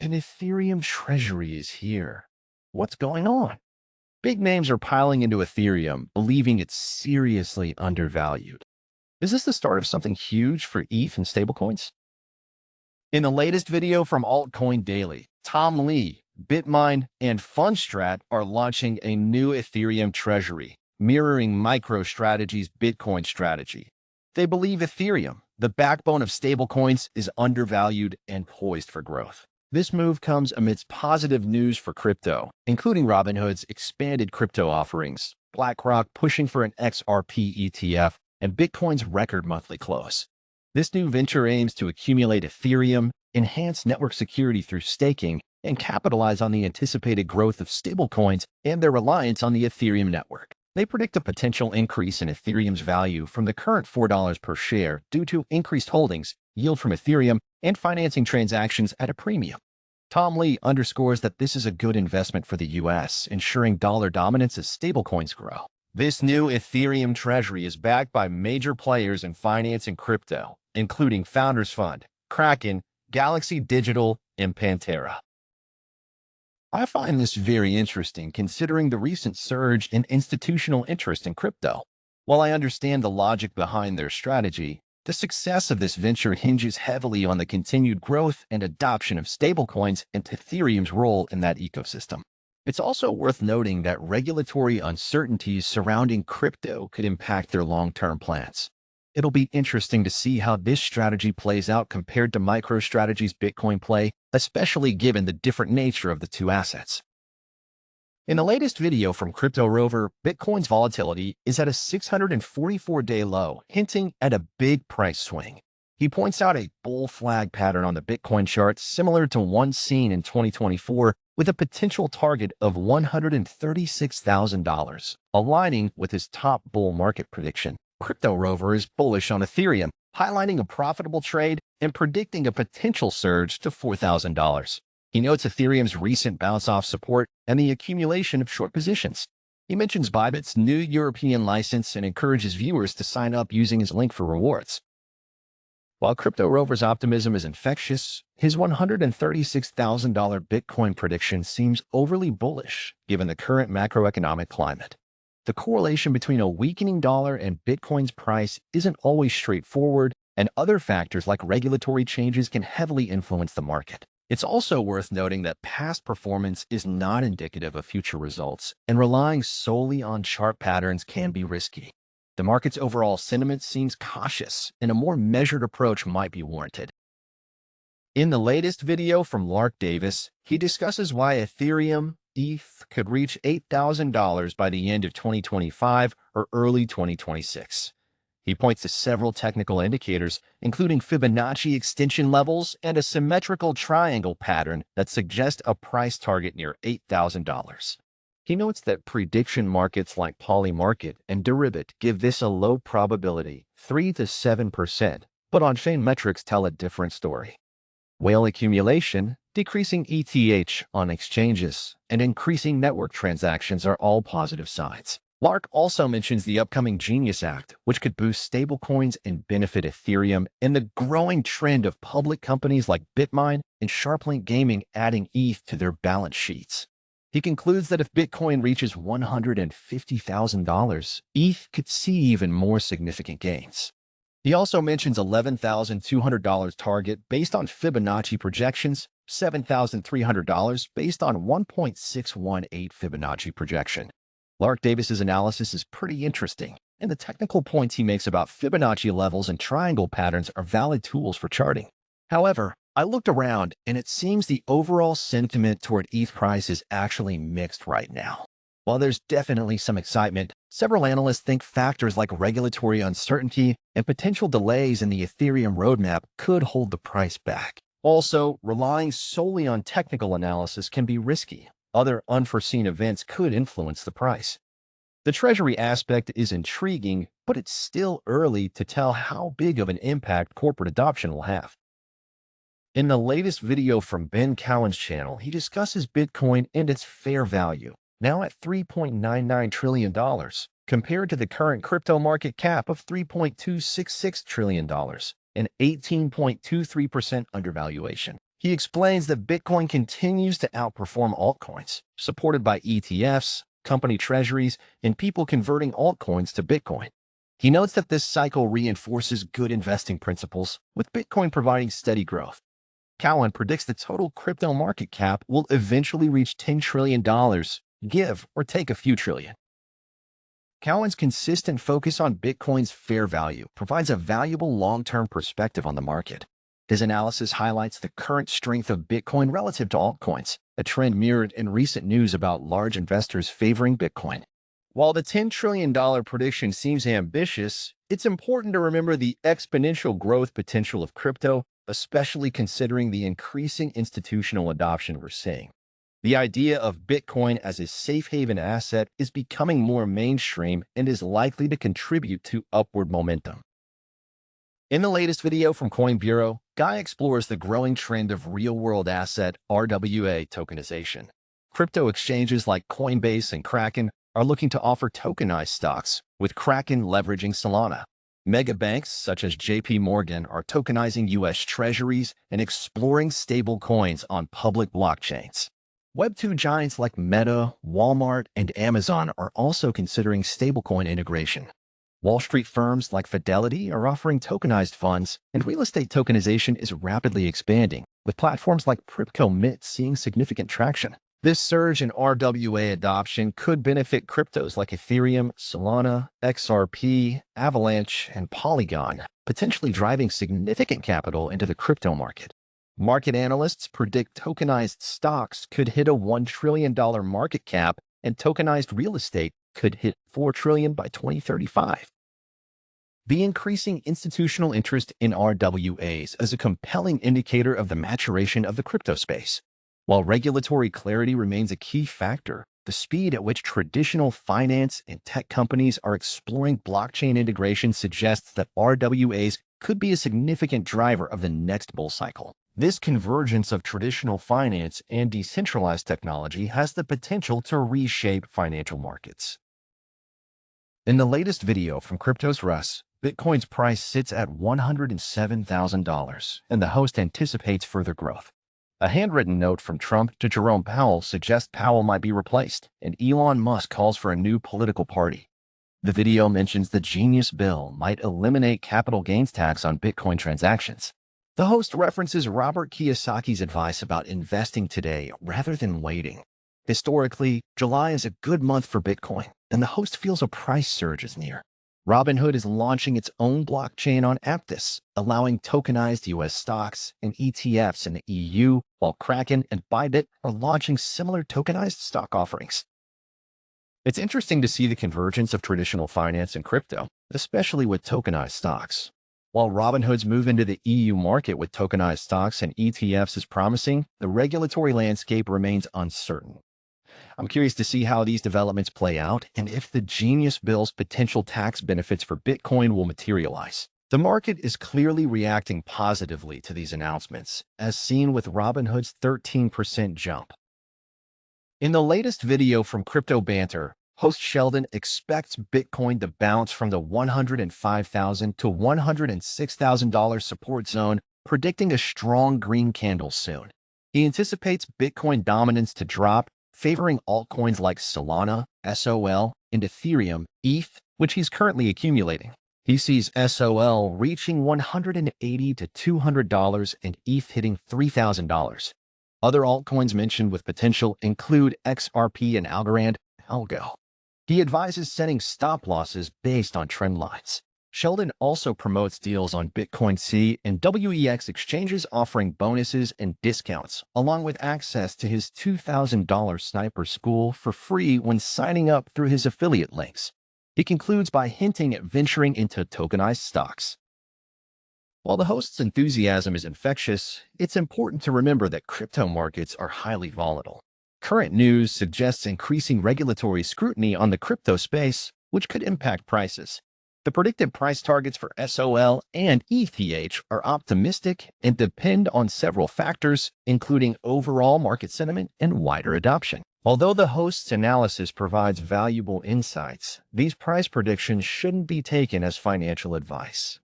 An Ethereum Treasury is here. What's going on? Big names are piling into Ethereum, believing it's seriously undervalued. Is this the start of something huge for ETH and stablecoins? In the latest video from Altcoin Daily, Tom Lee, Bitmine, and Fundstrat are launching a new Ethereum Treasury, mirroring MicroStrategy's Bitcoin strategy. They believe Ethereum, the backbone of stablecoins, is undervalued and poised for growth. This move comes amidst positive news for crypto, including Robinhood's expanded crypto offerings, BlackRock pushing for an XRP ETF, and Bitcoin's record monthly close. This new venture aims to accumulate Ethereum, enhance network security through staking, and capitalize on the anticipated growth of stablecoins and their reliance on the Ethereum network. They predict a potential increase in Ethereum's value from the current $4 per share due to increased holdings, yield from Ethereum, and financing transactions at a premium. Tom Lee underscores that this is a good investment for the U.S., ensuring dollar dominance as stablecoins grow. This new Ethereum Treasury is backed by major players in finance and crypto, including Founders Fund, Kraken, Galaxy Digital, and Pantera. I find this very interesting considering the recent surge in institutional interest in crypto. While I understand the logic behind their strategy, the success of this venture hinges heavily on the continued growth and adoption of stablecoins and Ethereum's role in that ecosystem. It's also worth noting that regulatory uncertainties surrounding crypto could impact their long-term plans. It'll be interesting to see how this strategy plays out compared to MicroStrategy's Bitcoin play, especially given the different nature of the two assets. In the latest video from Crypto Rover, Bitcoin's volatility is at a 644-day low, hinting at a big price swing. He points out a bull flag pattern on the Bitcoin chart similar to one seen in 2024 with a potential target of $136,000, aligning with his top bull market prediction. Crypto Rover is bullish on Ethereum, highlighting a profitable trade and predicting a potential surge to $4,000. He notes Ethereum's recent bounce-off support and the accumulation of short positions. He mentions Bybit's new European license and encourages viewers to sign up using his link for rewards. While Crypto Rover's optimism is infectious, his $136,000 Bitcoin prediction seems overly bullish given the current macroeconomic climate. The correlation between a weakening dollar and Bitcoin's price isn't always straightforward, and other factors like regulatory changes can heavily influence the market. It's also worth noting that past performance is not indicative of future results, and relying solely on chart patterns can be risky. The market's overall sentiment seems cautious, and a more measured approach might be warranted. In the latest video from Lark Davis, he discusses why Ethereum, ETH could reach $8,000 by the end of 2025 or early 2026. He points to several technical indicators, including Fibonacci extension levels and a symmetrical triangle pattern that suggest a price target near $8,000. He notes that prediction markets like Polymarket and Deribit give this a low probability, 3 to 7%, but on-chain metrics tell a different story. Whale accumulation, decreasing ETH on exchanges, and increasing network transactions are all positive signs. Lark also mentions the upcoming Genius Act, which could boost stablecoins and benefit Ethereum, and the growing trend of public companies like Bitmine and Sharplink Gaming adding ETH to their balance sheets. He concludes that if Bitcoin reaches $150,000, ETH could see even more significant gains. He also mentions $11,200 target based on Fibonacci projections, $7,300 based on 1.618 Fibonacci projection. Lark Davis's analysis is pretty interesting, and the technical points he makes about Fibonacci levels and triangle patterns are valid tools for charting. However, I looked around, and it seems the overall sentiment toward ETH price is actually mixed right now. While there's definitely some excitement, several analysts think factors like regulatory uncertainty and potential delays in the Ethereum roadmap could hold the price back. Also, relying solely on technical analysis can be risky. Other unforeseen events could influence the price. The Treasury aspect is intriguing, but it's still early to tell how big of an impact corporate adoption will have. In the latest video from Ben Cowan's channel, he discusses Bitcoin and its fair value, now at $3.99 trillion, compared to the current crypto market cap of $3.266 trillion, an 18.23% undervaluation. He explains that Bitcoin continues to outperform altcoins, supported by ETFs, company treasuries, and people converting altcoins to Bitcoin. He notes that this cycle reinforces good investing principles, with Bitcoin providing steady growth. Cowen predicts the total crypto market cap will eventually reach $10 trillion, give or take a few trillion. Cowen's consistent focus on Bitcoin's fair value provides a valuable long-term perspective on the market. His analysis highlights the current strength of Bitcoin relative to altcoins, a trend mirrored in recent news about large investors favoring Bitcoin. While the $10 trillion prediction seems ambitious, it's important to remember the exponential growth potential of crypto, especially considering the increasing institutional adoption we're seeing. The idea of Bitcoin as a safe haven asset is becoming more mainstream and is likely to contribute to upward momentum. In the latest video from Coin Bureau, Guy explores the growing trend of real-world asset RWA tokenization. Crypto exchanges like Coinbase and Kraken are looking to offer tokenized stocks, with Kraken leveraging Solana. Mega banks such as JP Morgan are tokenizing U.S. treasuries and exploring stablecoins on public blockchains. Web2 giants like Meta, Walmart, and Amazon are also considering stablecoin integration. Wall Street firms like Fidelity are offering tokenized funds, and real estate tokenization is rapidly expanding, with platforms like Mint seeing significant traction. This surge in RWA adoption could benefit cryptos like Ethereum, Solana, XRP, Avalanche, and Polygon, potentially driving significant capital into the crypto market. Market analysts predict tokenized stocks could hit a $1 trillion market cap, and tokenized real estate could hit $4 trillion by 2035. The increasing institutional interest in RWAs is a compelling indicator of the maturation of the crypto space. While regulatory clarity remains a key factor, the speed at which traditional finance and tech companies are exploring blockchain integration suggests that RWAs could be a significant driver of the next bull cycle. This convergence of traditional finance and decentralized technology has the potential to reshape financial markets. In the latest video from Crypto's Russ, Bitcoin's price sits at $107,000, and the host anticipates further growth. A handwritten note from Trump to Jerome Powell suggests Powell might be replaced, and Elon Musk calls for a new political party. The video mentions the Genius Bill might eliminate capital gains tax on Bitcoin transactions. The host references Robert Kiyosaki's advice about investing today rather than waiting. Historically, July is a good month for Bitcoin, and the host feels a price surge is near. Robinhood is launching its own blockchain on Aptos, allowing tokenized U.S. stocks and ETFs in the EU, while Kraken and Bybit are launching similar tokenized stock offerings. It's interesting to see the convergence of traditional finance and crypto, especially with tokenized stocks. While Robinhood's move into the EU market with tokenized stocks and ETFs is promising, the regulatory landscape remains uncertain. I'm curious to see how these developments play out and if the Genius Bill's potential tax benefits for Bitcoin will materialize. The market is clearly reacting positively to these announcements, as seen with Robinhood's 13% jump. In the latest video from Crypto Banter, host Sheldon expects Bitcoin to bounce from the $105,000 to $106,000 support zone, predicting a strong green candle soon. He anticipates Bitcoin dominance to drop, favoring altcoins like Solana, SOL, and Ethereum, ETH, which he's currently accumulating. He sees SOL reaching $180 to $200 and ETH hitting $3,000. Other altcoins mentioned with potential include XRP and Algo. He advises setting stop losses based on trend lines. Sheldon also promotes deals on Bitcoin C and WEX exchanges offering bonuses and discounts, along with access to his $2,000 sniper school for free when signing up through his affiliate links. He concludes by hinting at venturing into tokenized stocks. While the host's enthusiasm is infectious, it's important to remember that crypto markets are highly volatile. Current news suggests increasing regulatory scrutiny on the crypto space, which could impact prices. The predicted price targets for SOL and ETH are optimistic and depend on several factors, including overall market sentiment and wider adoption. Although the host's analysis provides valuable insights, these price predictions shouldn't be taken as financial advice.